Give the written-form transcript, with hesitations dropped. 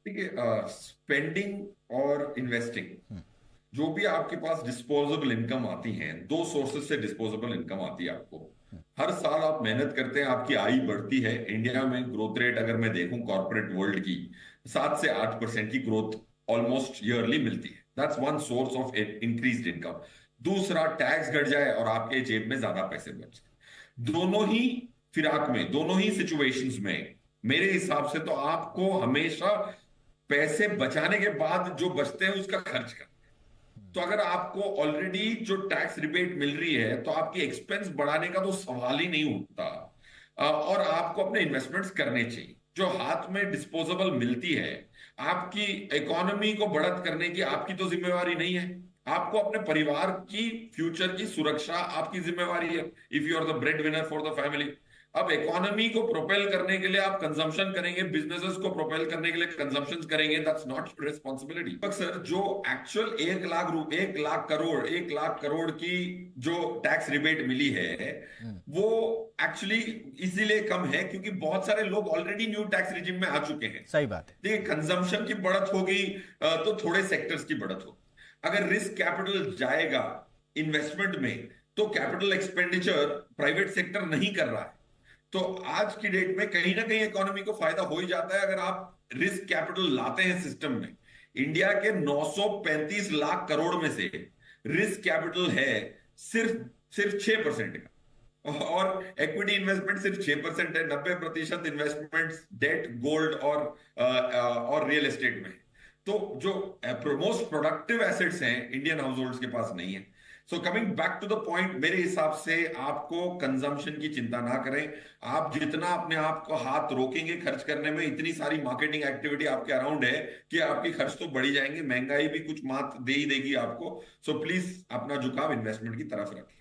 देखिए, स्पेंडिंग और इन्वेस्टिंग, जो भी आपके पास डिस्पोजेबल इनकम आती है, दो सोर्सेज से डिस्पोजेबल इनकम आती है आपको। हर साल आप मेहनत करते हैं, आपकी आय बढ़ती है। इंडिया में ग्रोथ रेट अगर मैं देखूं कॉर्पोरेट वर्ल्ड की, 7 से 8% की ग्रोथ ऑलमोस्ट ईयरली मिलती है। That's one source of increased income. दूसरा, टैक्स घट जाए और आपके जेब में ज्यादा पैसे बच जाए। दोनों ही फिराक में, दोनों ही सिचुएशंस में मेरे हिसाब से तो आपको हमेशा पैसे बचाने के बाद जो बचते हैं उसका खर्च करना। तो अगर आपको ऑलरेडी जो टैक्स रिबेट मिल रही है तो आपकी एक्सपेंस बढ़ाने का तो सवाल ही नहीं उठता। और आपको अपने इन्वेस्टमेंट्स करने चाहिए जो हाथ में डिस्पोजेबल मिलती है। आपकी इकोनॉमी को बढ़त करने की आपकी तो जिम्मेवारी नहीं है। आपको अपने परिवार की फ्यूचर की सुरक्षा आपकी जिम्मेवारी है, if you are the bread winner for the family. अब इकोनॉमी को प्रोपेल करने के लिए आप कंजम्पशन करेंगे, बिजनेसेस को प्रोपेल करने के लिए कंजम्पशन करेंगे, दैट्स नॉट रिस्पॉन्सिबिलिटी। सर, जो एक्चुअल 1 लाख करोड़ की जो टैक्स रिबेट मिली है, वो एक्चुअली इसीलिए कम है क्योंकि बहुत सारे लोग ऑलरेडी न्यू टैक्स रिजिम में आ चुके हैं। सही बात है। देखिए, कंजम्पशन की बढ़त होगी तो थोड़े सेक्टर्स की बढ़त होगी। अगर रिस्क कैपिटल जाएगा इन्वेस्टमेंट में, तो कैपिटल एक्सपेंडिचर प्राइवेट सेक्टर नहीं कर रहा है। तो आज की डेट में कहीं ना कहीं इकोनॉमी को फायदा हो ही जाता है अगर आप रिस्क कैपिटल लाते हैं सिस्टम में। इंडिया के 935 लाख करोड़ में से रिस्क कैपिटल है सिर्फ सिर्फ 6% का। और इक्विटी इन्वेस्टमेंट सिर्फ 6% है। 90% इन्वेस्टमेंट डेट, गोल्ड और रियल एस्टेट में है। तो जो मोस्ट प्रोडक्टिव एसेट्स हैं इंडियन हाउस होल्ड्स के पास नहीं है। So coming back to the point, मेरे हिसाब से आपको कंजम्पशन की चिंता ना करें। आप जितना अपने आप को हाथ रोकेंगे खर्च करने में, इतनी सारी मार्केटिंग एक्टिविटी आपके अराउंड है कि आपकी खर्च तो बढ़ी जाएंगे, महंगाई भी कुछ मात दे ही देगी आपको। सो प्लीज अपना झुकाव इन्वेस्टमेंट की तरफ रखें।